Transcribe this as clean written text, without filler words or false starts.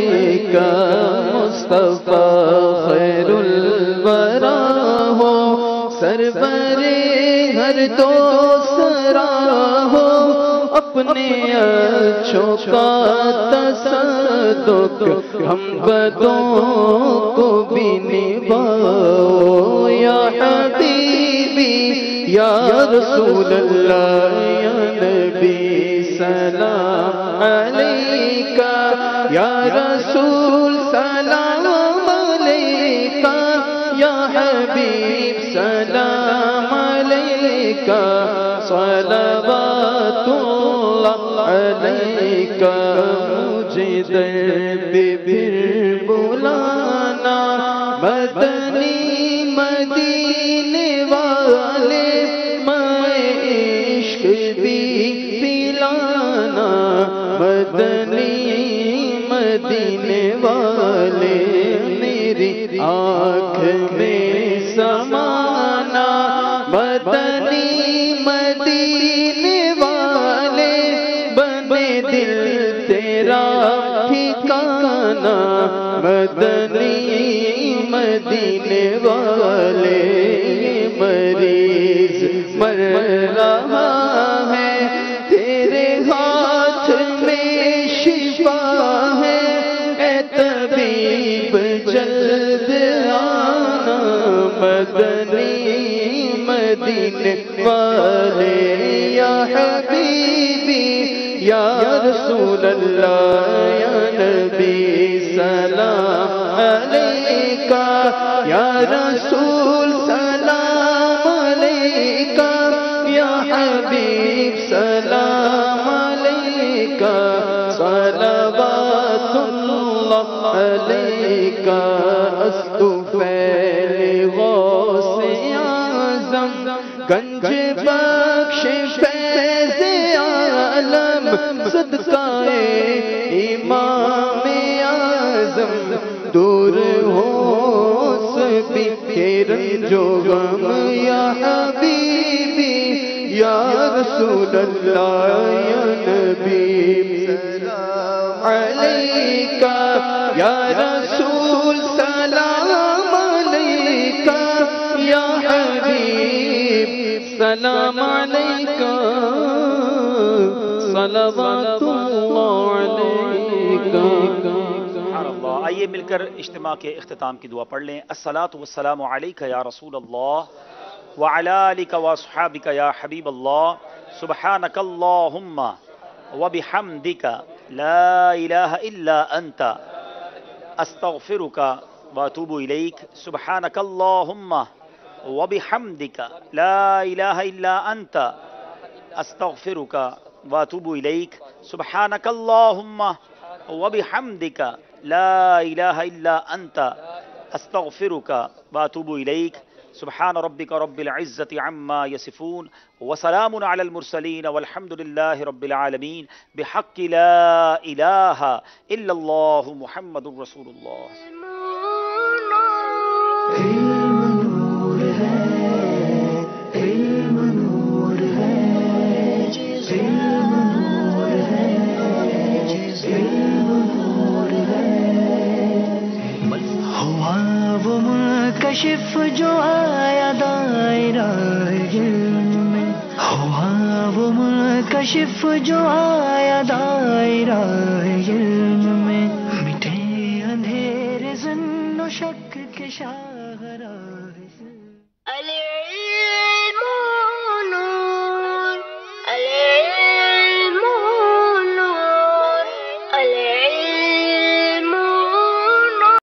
علیکہ مصطفیٰ خیر الورا ہو، سرور ہر دو سرا ہو، اپنے اچھوں کا تصدق ہم بدوں کو بھی نبھاؤ، یا حبیبی یا رسول اللہ یا نبی سلام علیکہ، یا رسول سلام علیکہ، یا حبیب سلام علیکہ، صلوات اللہ علیکہ۔ مجھے در پہ پھر بلانا مدنی مدینے والے، میں عشق بھی پلانا مدنی مدینے والے، میری آنکھ میں سمانا مدنی مدینے والے، بنے دل تیرا ٹھکانا مدنی مدینے والے۔ مریض مر رہا ہے تیرے ہاتھ میں شفا ہے، اے طبیب جلد آنا مدنی مدینے والے، یا حبیبی یا رسول اللہ یا نبی سلام علیکہ، یا رسول سلام علیکہ، یا حبیب سلام علیکہ، صلوات اللہ علیکہ۔ استغفر غوث اعظم گنج بخش فیض عالم، صدقہ امام اعظم، دور ہو سبھی کے رنج و غم، یا حبیبی یا رسول اللہ یا نبی سلام علیکہ، یا رسول سلام علیکہ، یا حبیب سلام علیکہ، صلوات اللہ علیکہ۔ سبحان اللہ۔ آئیے مل کر اجتماع کے اختتام کی دعا پڑھ لیں۔ الصلاۃ والسلام علیکہ یا رسول اللہ وعلی آلک واصحابک یا حبیب اللہ، سبحانک اللہم وبحمدک لا الہ الا انت استغفرک واتوب الیک، سبحانک اللہم وبحمدک لا الہ الا انت استغفرک واتوب الیک، سبحانک اللہم وبحمدک لا الہ الا انت استغفرک واتوب الیک، سبحان ربک رب العزة عما یصفون وسلام علی المرسلین والحمد للہ رب العالمین، بحق لا الہ الا اللہ محمد رسول اللہ۔ کشف جو آیا دائرہ علم میں، ہوا وہ منکشف جو آیا دائرہ علم میں، مٹے اندھیرے ظن و شک کے شاہراہ۔